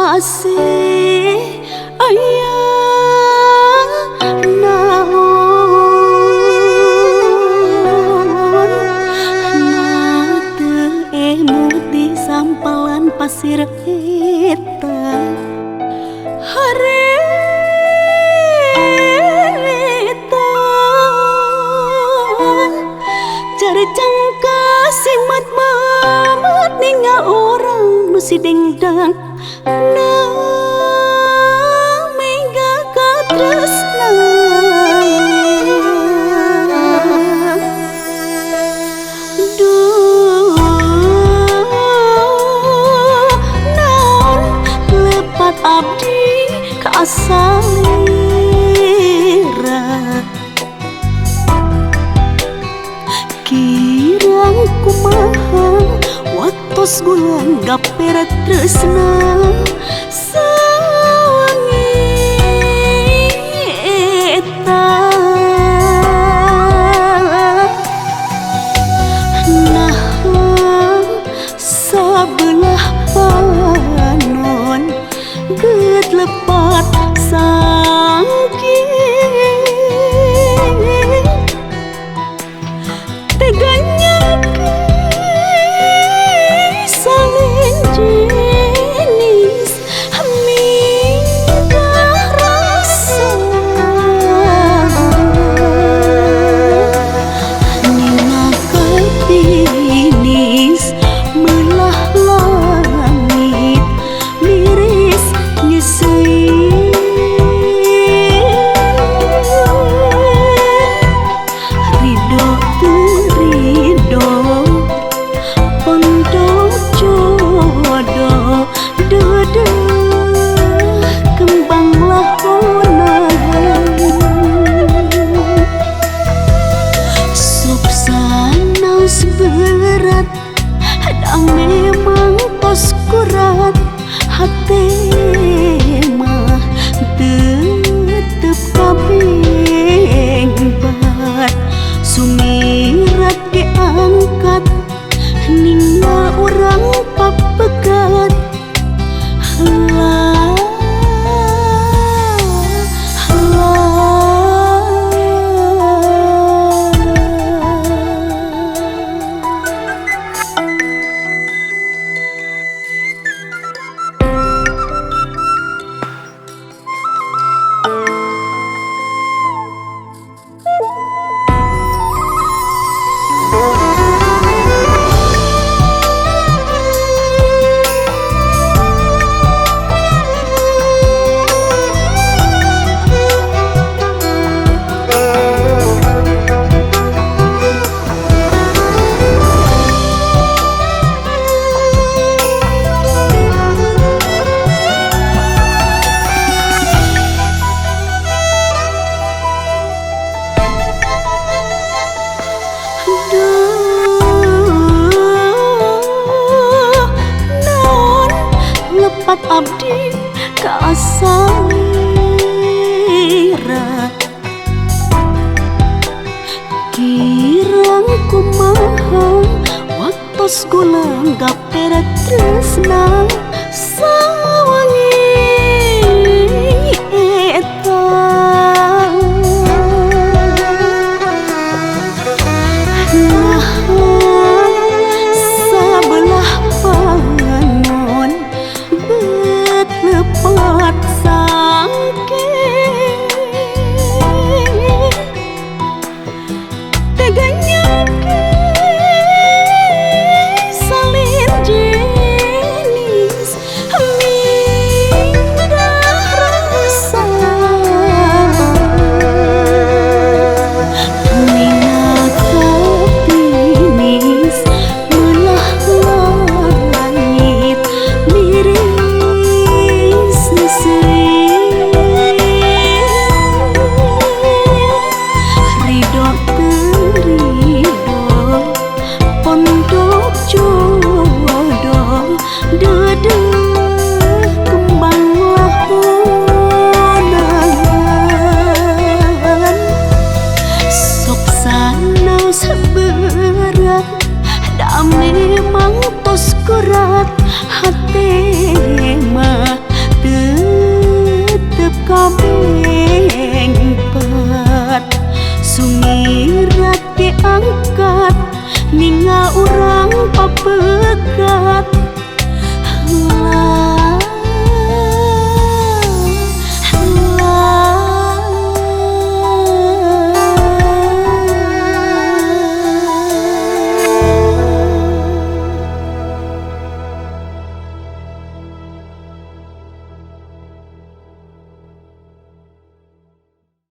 asih ayah naon nate emut di sampalan pasir kita harita cari cangka simat mamat ningal orang nu sidengdang na mega katresna duh naon lepat abdi ka asalira kirang kumaha waktos gulang gapera tresna sawangi eta nah sabelah panon geut lepat sangking teganya saling jenis mindah rasa nina ketinis melah langit miris nyesei ridho terido pondok jodoh dede kembang lahonan subsanau seberat dan memang tos kurat hati mah tetep kabengbat sumirat diangkat ninggal orang papegat helah abdi ka asalira kirang kumaha waktos gulang gapera tresna sawangi eta nah sabelah panon lepat sangking teganya saling jenis pape